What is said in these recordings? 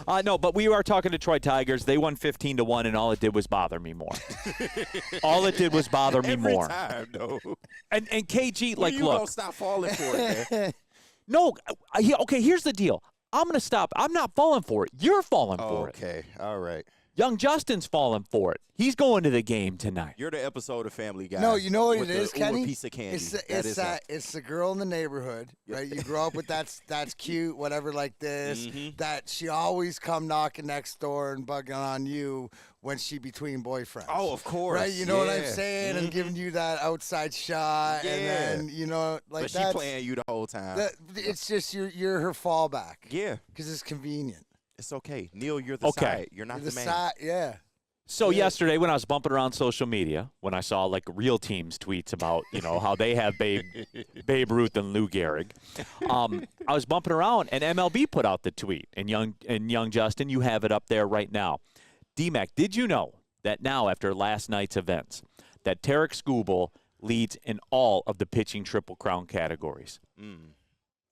Yes. No, but we are talking Detroit Tigers. They won 15-1, and all it did was bother me more. All it did was bother me more. Every time, though. And KG, like, you look. don't stop falling for it, man. No, okay, here's the deal. I'm going to stop. I'm not falling for it. You're falling for it. Okay, all right. Young Justin's falling for it. He's going to the game tonight. You're the episode of Family Guy. No, you know what it with is, the Kenny? piece of candy. It's the girl in the neighborhood, right? You grow up with that's cute, whatever, like this. Mm-hmm. That she always come knocking next door and bugging on you when she between boyfriends. Oh, of course. Right? You know what I'm saying? And giving you that outside shot, and then like but that. she playing you the whole time. It's just you're her fallback. Yeah, because it's convenient. It's okay, Neil. You're the side. You're not the man. side. Yeah. So yesterday when I was bumping around social media, when I saw like real teams tweets about, how they have Babe Ruth and Lou Gehrig, I was bumping around and MLB put out the tweet. And young Justin, you have it up there right now. D-Mac, did you know that now after last night's events that Tarik Skubal leads in all of the pitching Triple Crown categories?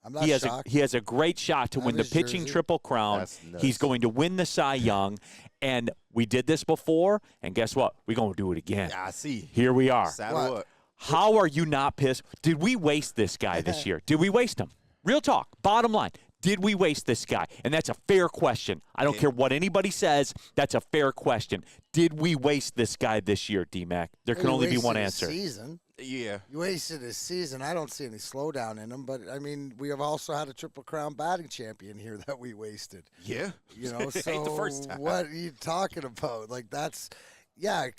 I'm not shocked. He has a great shot to win the pitching Triple Crown. He's going to win the Cy Young. And we did this before, and guess what? We're going to do it again. Yeah, I see. Here we are. Saddle up. How are you not pissed? Did we waste this guy this year? Did we waste him? Real talk. Bottom line. Did we waste this guy? And that's a fair question. I don't care what anybody says. That's a fair question. Did we waste this guy this year, D-Mac? There can only be one answer. Season. Yeah. You wasted his season. I don't see any slowdown in him, but, I mean, we have also had a Triple Crown batting champion here that we wasted. Yeah. You know, so ain't the first time. what are you talking about? Like,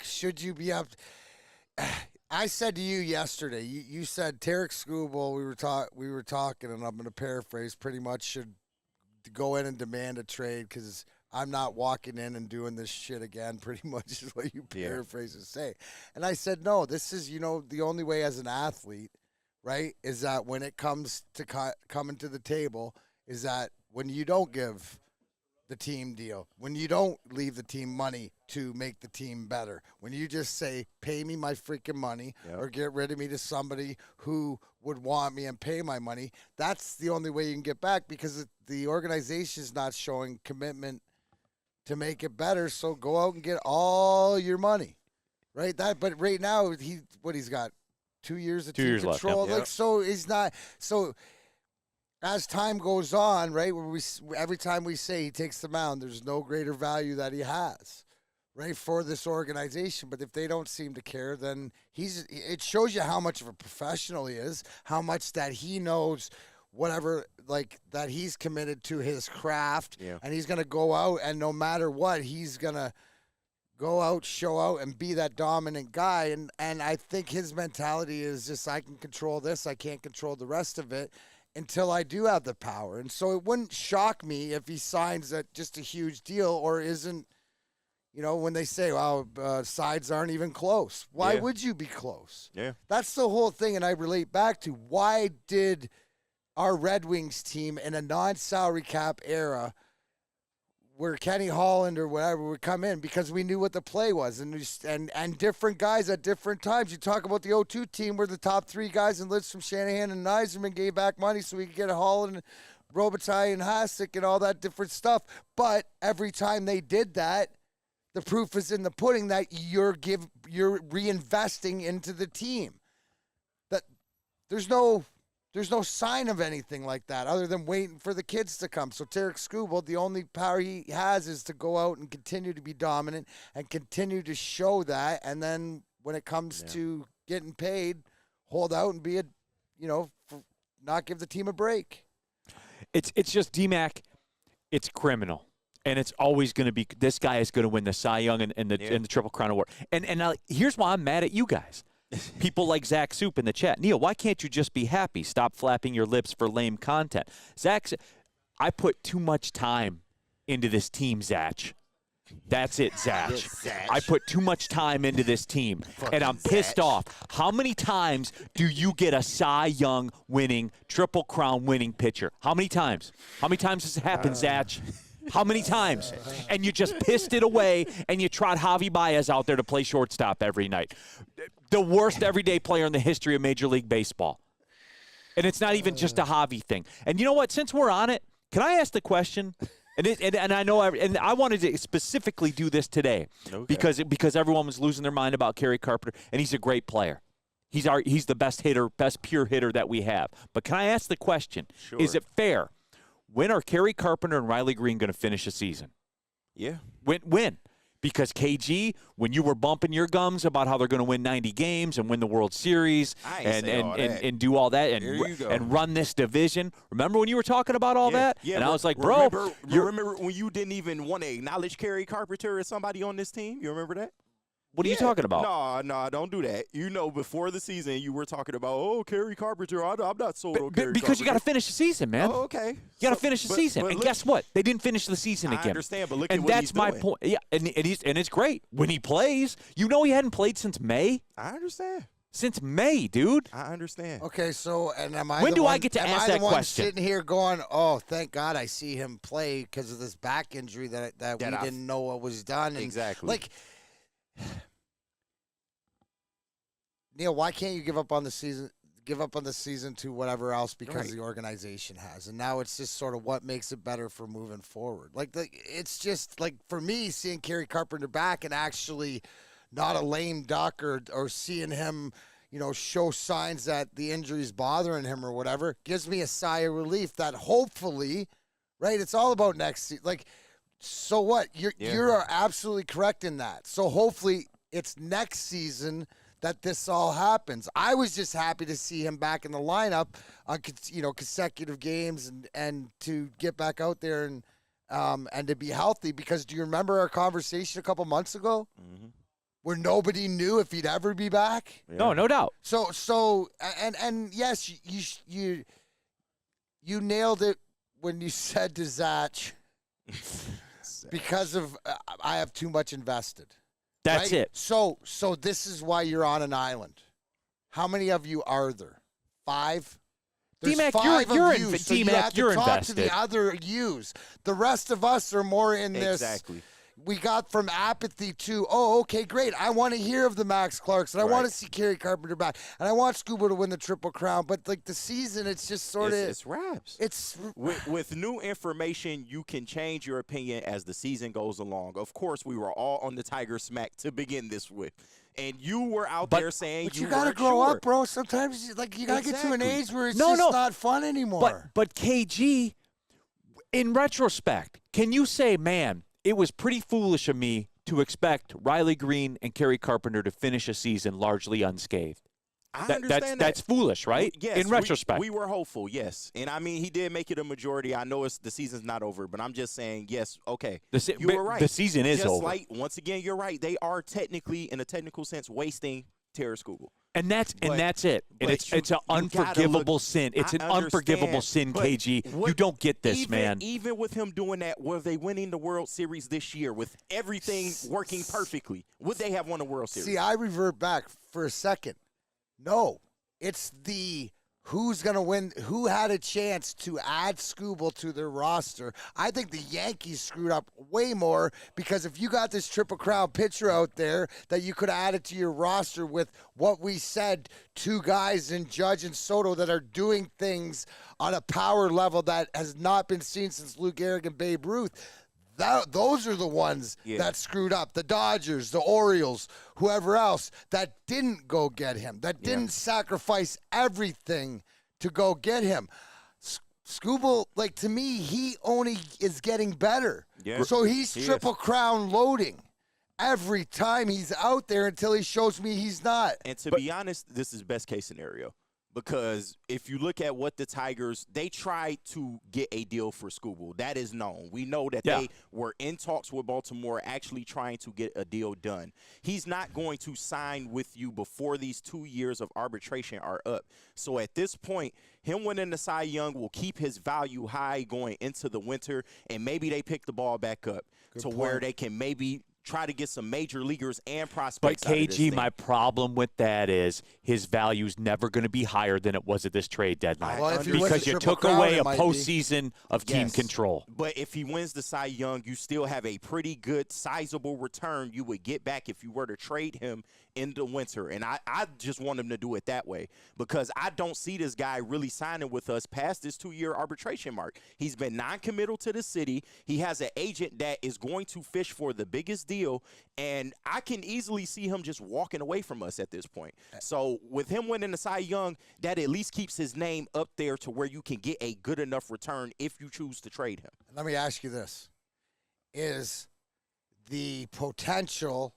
should you be up? I said to you yesterday, you said Tarik Skubal, we were talking, and I'm going to paraphrase, pretty much should go in and demand a trade because I'm not walking in and doing this shit again, pretty much is what you paraphrase and say. And I said, no, this is, the only way as an athlete, right, is that when it comes to coming to the table, is that when you don't give the team deal, when you don't leave the team money to make the team better, when you just say, pay me my freaking money or get rid of me to somebody who would want me and pay my money, that's the only way you can get back because the organization is not showing commitment to make it better, so go out and get all your money, right? But right now he's got 2 years of team control, left, so he's not. So as time goes on, right, every time we say he takes the mound, there's no greater value that he has, right, for this organization. But if they don't seem to care, then it shows you how much of a professional he is, how much that he knows. Whatever, like, that he's committed to his craft, and he's going to go out, and no matter what, he's going to go out, show out, and be that dominant guy. And I think his mentality is just, I can control this, I can't control the rest of it until I do have the power. And so it wouldn't shock me if he signs just a huge deal or isn't, when they say, sides aren't even close. Why would you be close? Yeah. That's the whole thing, and I relate back to why did our Red Wings team in a non-salary cap era where Kenny Holland or whatever would come in because we knew what the play was and different guys at different times. You talk about the 0-2 team where the top three guys in Lidstrom, Shanahan, and Yzerman gave back money so we could get Holland, Robitaille, and Hasek and all that different stuff. But every time they did that, the proof is in the pudding that you're reinvesting into the team. That there's no sign of anything like that other than waiting for the kids to come. So Tarik Skubal, the only power he has is to go out and continue to be dominant and continue to show that. And then when it comes to getting paid, hold out and be not give the team a break. It's just, D-Mac, it's criminal. And it's always going to be, this guy is going to win the Cy Young and the Triple Crown Award. And here's why I'm mad at you guys. People like Zach Soup in the chat. Neil, why can't you just be happy? Stop flapping your lips for lame content. Zach, I put too much time into this team, Zach. That's it, Zach. I put too much time into this team, and I'm pissed off. How many times do you get a Cy Young winning, Triple Crown winning pitcher? How many times? How many times has it happened, Zach? How many times? And you just pissed it away, and you trot Javi Baez out there to play shortstop every night. The worst everyday player in the history of Major League Baseball. And it's not even just a Javi thing. And you know what? Since we're on it, can I ask the question? And I know, and I wanted to specifically do this today because everyone was losing their mind about Kerry Carpenter, and he's a great player. He's the best pure hitter that we have. But can I ask the question? Sure. Is it fair? When are Kerry Carpenter and Riley Green going to finish a season? Yeah. When? Because KG, when you were bumping your gums about how they're going to win 90 games and win the World Series and do all that and run this division, remember when you were talking about all that? Yeah, and I was like, bro. Remember when you didn't even want to acknowledge Kerry Carpenter as somebody on this team? You remember that? What are you talking about? No, don't do that. Before the season, you were talking about, Kerry Carpenter. I'm not sold on Kerry because you got to finish the season, man. Oh, okay. You got to finish the season. And guess what? They didn't finish the season again. I understand, but look at what he's doing. And that's my point. Yeah, and it's great. When he plays, he hadn't played since May. I understand. Since May, dude. I understand. Okay, so when do I get to ask that question? Sitting here going, oh, thank God I see him play because of this back injury that we didn't know what was done. And exactly. Like, Neil, why can't you give up on the season? Give up on the season to whatever else because the organization has, and now it's just sort of what makes it better for moving forward. It's just like for me, seeing Kerry Carpenter back and actually not a lame duck or seeing him, show signs that the injury's bothering him or whatever, gives me a sigh of relief that hopefully, right? It's all about next season. Like, so what? You're absolutely correct in that. So hopefully it's next season that this all happens. I was just happy to see him back in the lineup on consecutive games and to get back out there and to be healthy. Because do you remember our conversation a couple months ago where nobody knew if he'd ever be back? Yeah. No doubt. So and yes, you nailed it when you said to Zach because of I have too much invested. That's it. So this is why you're on an island. How many of you are there? 5? There's D-Mac, 5 you're of you, so you D-Mac, have to you're talk invested. to the other yous. The rest of us are more in this. Exactly. We got from apathy to, okay, great. I want to hear of the Max Clarks, and I want to see Kerry Carpenter back, and I want Skubal to win the Triple Crown. But like the season, it's just sort of it's wraps. It's with new information, you can change your opinion as the season goes along. Of course, we were all on the Tiger smack to begin this with, and you were out there saying, "But you got to grow up, bro. Sometimes you got to get to an age where it's not fun anymore." But KG, in retrospect, can you say, man, it was pretty foolish of me to expect Riley Green and Kerry Carpenter to finish a season largely unscathed? I understand that. That's foolish, right? Yes, in retrospect. We were hopeful, yes. And, I mean, he did make it a majority. I know the season's not over, but I'm just saying, yes, okay, you were right. The season is over. Like, once again, you're right. They are technically, in a technical sense, wasting Tarik Skubal. And that's it. And it's an unforgivable sin. It's an unforgivable sin, KG. You don't get this, man. Even with him doing that, were they winning the World Series this year with everything working perfectly? Would they have won the World Series? See, I revert back for a second. No, it's the who's going to win, who had a chance to add Skubal to their roster. I think the Yankees screwed up way more because if you got this Triple Crown pitcher out there that you could have added to your roster with what we said, 2 guys in Judge and Soto that are doing things on a power level that has not been seen since Lou Gehrig and Babe Ruth, those are the ones that screwed up. The Dodgers, the Orioles, whoever else that didn't go get him, that didn't sacrifice everything to go get him. Skubal, like to me, he only is getting better. Yeah. So he's Triple Crown loading every time he's out there until he shows me he's not. And to be honest, this is best case scenario. Because if you look at what the Tigers, they tried to get a deal for Skubal. That is known. We know that they were in talks with Baltimore actually trying to get a deal done. He's not going to sign with you before these 2 years of arbitration are up. So at this point, him winning the Cy Young will keep his value high going into the winter, and maybe they pick the ball back up where they can maybe try to get some major leaguers and But prospects. out of this KG, thing. my problem with that is his value is never going to be higher than it was at this trade deadline. Well, if he wins because the you Triple took Crown, away it a might be. postseason of team Yes. control. But if he wins the Cy Young, you still have a pretty good, sizable return you would get back if you were to trade him in the winter. And I just want him to do it that way because I don't see this guy really signing with us past this 2-year arbitration mark. He's been non-committal to the city. He has an agent that is going to fish for the biggest deal, and I can easily see him just walking away from us at this point. So with him winning the Cy Young, that at least keeps his name up there to where you can get a good enough return if you choose to trade him. Let me ask you this. Is the potential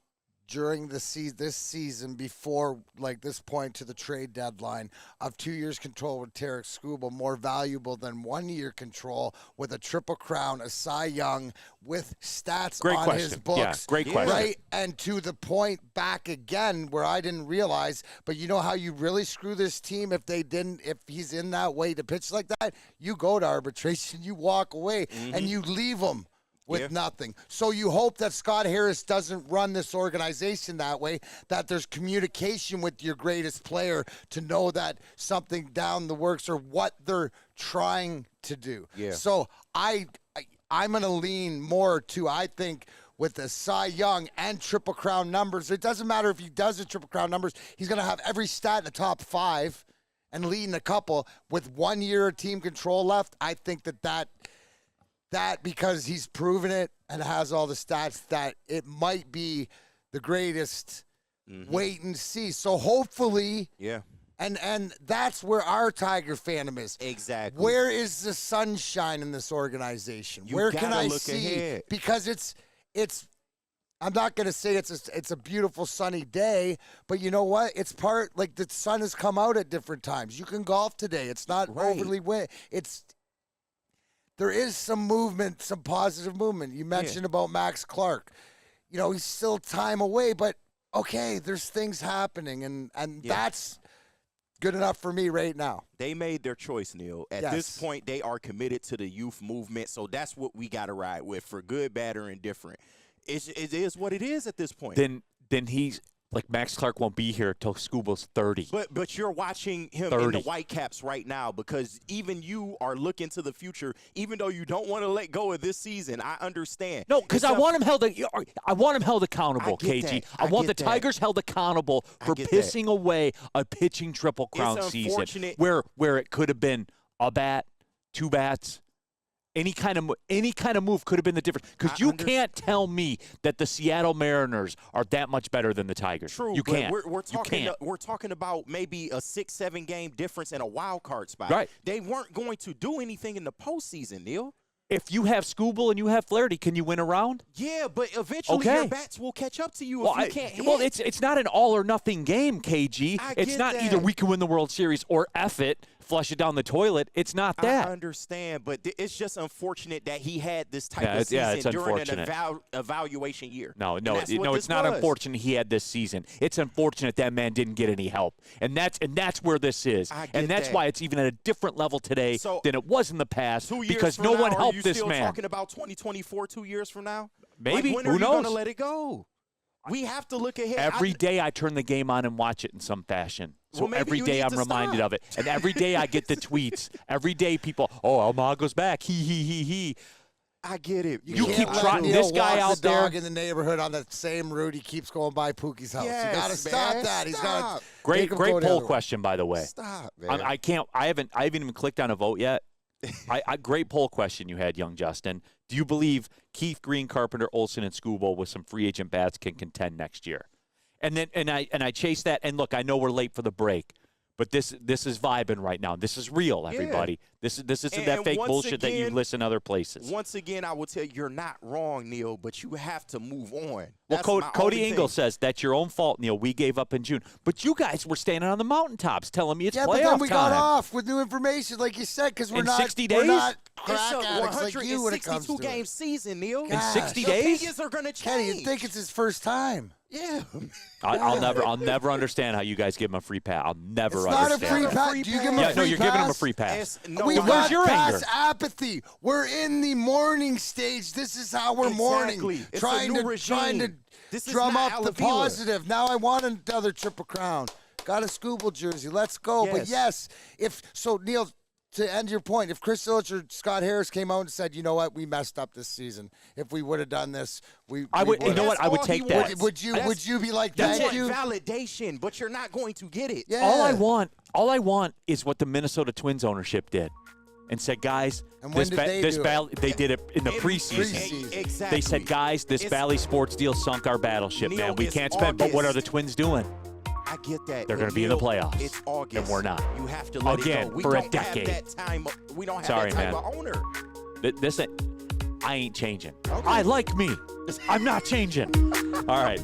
during this season before like this point to the trade deadline of 2 years control with Tarik Skubal more valuable than 1 year control with a Triple Crown, a Cy Young with stats Great on question. his books? Yeah, great question. Right? And to the point back again where I didn't realize, but you know how you really screw this team if he's in that way to pitch like that? You go to arbitration, you walk away, and you leave him with nothing. So you hope that Scott Harris doesn't run this organization that way, that there's communication with your greatest player to know that something down the works or what they're trying to do. Yeah. So I'm going to lean more to, I think, with the Cy Young and Triple Crown numbers. It doesn't matter if he does the Triple Crown numbers. He's going to have every stat in the top 5 and leading a couple with 1 year of team control left. I think that because he's proven it and has all the stats, that it might be the greatest wait and see. So hopefully, and that's where our Tiger fandom is. Exactly. Where is the sunshine in this organization? Where can gotta I look see? ahead. Because it's. I'm not going to say it's a beautiful sunny day, but you know what? It's like the sun has come out at different times. You can golf today. It's not overly wet. There is some movement, some positive movement. You mentioned about Max Clark. You know, he's still time away, but okay, there's things happening, and that's good enough for me right now. They made their choice, Neil. At this point, they are committed to the youth movement, so that's what we got to ride with, for good, bad, or indifferent. It is what it is at this point. Then he's like Max Clark won't be here till Skubal's 30. But you're watching him 30. in the Whitecaps right now because even you are looking to the future. Even though you don't want to let go of this season, I understand. No, because I want him held accountable, KG. I want the Tigers held accountable for pissing away a pitching Triple Crown season where it could have been a bat, 2 bats. Any kind of move could have been the difference. Because you can't tell me that the Seattle Mariners are that much better than the Tigers. True, you can't. We're talking about maybe a 6-7 game difference in a wild card spot. Right. They weren't going to do anything in the postseason, Neil. If you have Skubal and you have Flaherty, can you win a round? Yeah, but eventually your bats will catch up to you if you can't hit. Well, it's not an all or nothing game, KG. It's not either we can win the World Series or F it, flush it down the toilet. It's not that. I understand, but it's just unfortunate that he had this type of season during an evaluation year. No, it's not unfortunate he had this season. It's unfortunate that man didn't get any help, and that's where this is, and that's why it's even at a different level today than it was in the past because no one helped this man. Are you still talking about 2024 2 years from now? Maybe. When Who are you knows? going to let it go? We have to look ahead. Every day I turn the game on and watch it in some fashion. So every day I'm reminded of it. And every day I get the tweets. Every day people, Alma goes back. He. I get it. You keep trotting this guy out there. Dog in the neighborhood on the same route. He keeps going by Pookie's house. Yes, you got to stop that. He's got great poll question, by the way. Stop, man. I haven't even clicked on a vote yet. Great poll question you had, young Justin. Do you believe Keith, Green, Carpenter, Olsen, and Skubal with some free agent bats can contend next year? And I chase that. And look, I know we're late for the break, but this is vibing right now. This is real, everybody. This isn't that fake bullshit that you listen other places. Once again, I will tell you, you're not wrong, Neil, but you have to move on. Well, Cody Engel says that's your own fault, Neil. We gave up in June, but you guys were standing on the mountaintops telling me it's playoff time. Yeah, but then we got off with new information, like you said, because we're not 60 days. We're not It's crack a addicts like you when it comes to 162 game season, Neil. In 60 Your days? opinions are going to change. Kenny, you think it's his first time? Yeah. I'll never understand how you guys give him a free pass. I'll never It's not a understand. free pass. Do you give him a free pass? No, you're giving him a free pass. We Where's got your past anger? apathy. We're in the mourning stage. This is how we're mourning. It's Trying a new to regime. This is drum not up the Alavila. positive. Now I want another Triple Crown. Got a Skubal jersey. Let's go. But yes, Neil, to end your point, if Chris Ilitch or Scott Harris came out and said, you know what, we messed up this season. If we would have done this, I would. You know what? I would take that. Would you be like, That's thank you? validation, but you're not going to get it. Yeah. All I want is what the Minnesota Twins ownership did, and said, guys, And when did they do it? they did it in the preseason. Exactly. They said, guys, this Valley Sports deal sunk our battleship, Neil, man. We it's can't spend. But what are August. the Twins doing? I get that. They're going to be in the playoffs. It's August. And we're not. You have to let Again, it go. We for a don't decade. Have that time. We don't have Sorry, that type man. of owner. I ain't changing. Okay. I like me. I'm not changing. All right.